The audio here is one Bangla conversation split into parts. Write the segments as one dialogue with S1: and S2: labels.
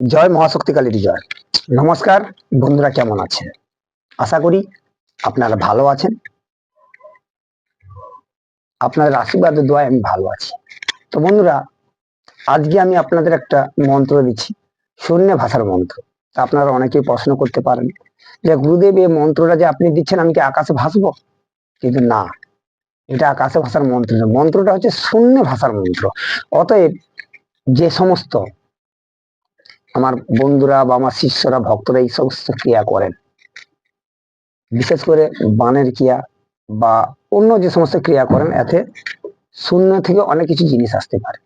S1: জয় মহাশক্তিকালীর জয়। নমস্কার বন্ধুরা, কেমন আছেন? আশা করি আপনারা ভালো আছেন। আপনাদের আশীর্বাদের দোয়ায় আমি ভালো আছি। তো বন্ধুরা, আজকে আমি আপনাদের একটা মন্ত্র দিচ্ছি, শূন্য ভাষার মন্ত্র। আপনারা অনেকেই প্রশ্ন করতে পারেন যে গুরুদেব, এই মন্ত্রটা যে আপনি দিচ্ছেন আমি কি আকাশে ভাসবো? কিন্তু না, এটা আকাশে ভাষার মন্ত্র নয়। মন্ত্রটা হচ্ছে শূন্য ভাষার মন্ত্র। অতএব যে সমস্ত আমার বন্ধুরা বা আমার শিষ্যরা ভক্তরা এই সমস্ত ক্রিয়া করেন, বিশেষ করে বানের ক্রিয়া বা অন্য যে সমস্ত ক্রিয়া করেন, এতে শূন্য থেকে অনেক কিছু জিনিস আসতে পারে।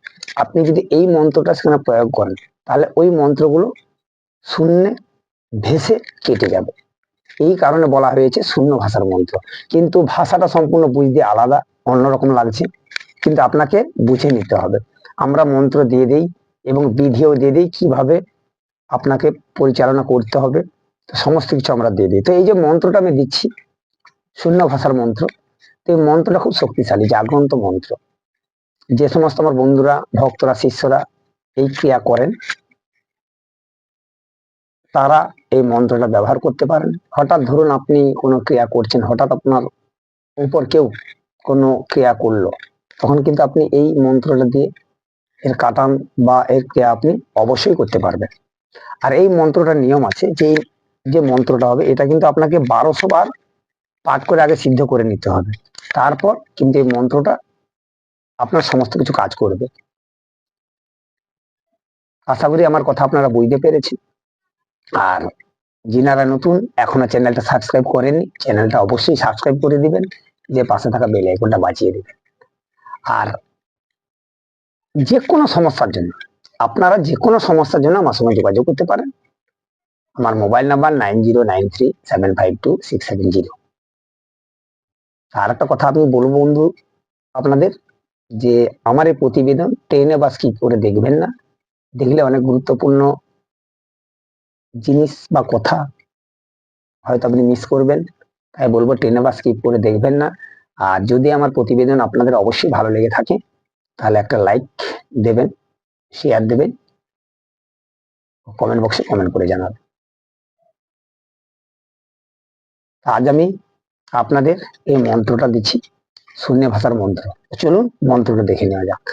S1: আপনি যদি এই মন্ত্রটা সেখানে প্রয়োগ করেন, তাহলে ওই মন্ত্রগুলো শূন্যে ভেসে কেটে যাবে। এই কারণে বলা হয়েছে শূন্য ভাষার মন্ত্র। কিন্তু ভাষাটা সম্পূর্ণ বুঝতে আলাদা, অন্যরকম লাগছে, কিন্তু আপনাকে বুঝে নিতে হবে। আমরা মন্ত্র দিয়ে দিই এবং বিধিও দিয়ে দিই কিভাবে আপনাকে পরিচালনা করতে হবে, সমস্ত কিছু আমরা দিয়ে দিই। তো এই যে মন্ত্রটা আমি দিচ্ছি, শূন্য ভাষার মন্ত্র, তো এই মন্ত্রটা খুব শক্তিশালী, জাগ্রন্ত মন্ত্র। যে সমস্ত আমার বন্ধুরা ভক্তরা শিষ্যরা এই ক্রিয়া করেন, তারা এই মন্ত্রটা ব্যবহার করতে পারেন। হঠাৎ ধরুন আপনি কোনো ক্রিয়া করছেন, হঠাৎ আপনার উপর কেউ কোনো ক্রিয়া করলো, তখন কিন্তু আপনি এই মন্ত্রটা দিয়ে এর কাটান বা এর ক্রিয়া আপনি অবশ্যই করতে পারবেন। আর এই মন্ত্রটার নিয়ম আছে যে যে মন্ত্রটা হবে, এটা কিন্তু আপনাকে 1200 বার পাঠ করে আগে সিদ্ধ করে নিতে হবে। তারপর কিন্তু এই মন্ত্রটা আপনার সমস্ত কিছু কাজ করবে। আশা করি আমার কথা আপনারা বুঝতে পেরেছেন। আর যিনারা নতুন এখনো চ্যানেলটা সাবস্ক্রাইব করেননি, চ্যানেলটা অবশ্যই সাবস্ক্রাইব করে দিবেন, যে পাশে থাকা বেল আইকনটা বাজিয়ে দিবেন। আর যে কোনো সমস্যার জন্য, আপনারা যে কোনো সমস্যার জন্য আমার সঙ্গে যোগাযোগ করতে পারেন। আমার মোবাইল নাম্বার 9093752670। আর একটা কথা আমি বলবো বন্ধু আপনাদের, যে আমার এই প্রতিবেদন ট্রেনে বা স্কিপ করে দেখবেন না। দেখলে অনেক গুরুত্বপূর্ণ জিনিস বা কথা হয়তো আপনি মিস করবেন। তাই বলবো ট্রেনে বা স্কিপ করে দেখবেন না। আর যদি আমার প্রতিবেদন আপনাদের অবশ্যই ভালো লেগে থাকে, তাহলে একটা লাইক দেবেন, শেয়ার দেবেন, কমেন্ট বক্সে কমেন্ট করে জানাবেন। আজ আমি আপনাদের এই মন্ত্রটা দিচ্ছি, শূন্য ভাষার মন্ত্র। চলুন মন্ত্রটা দেখে নেওয়া যাক।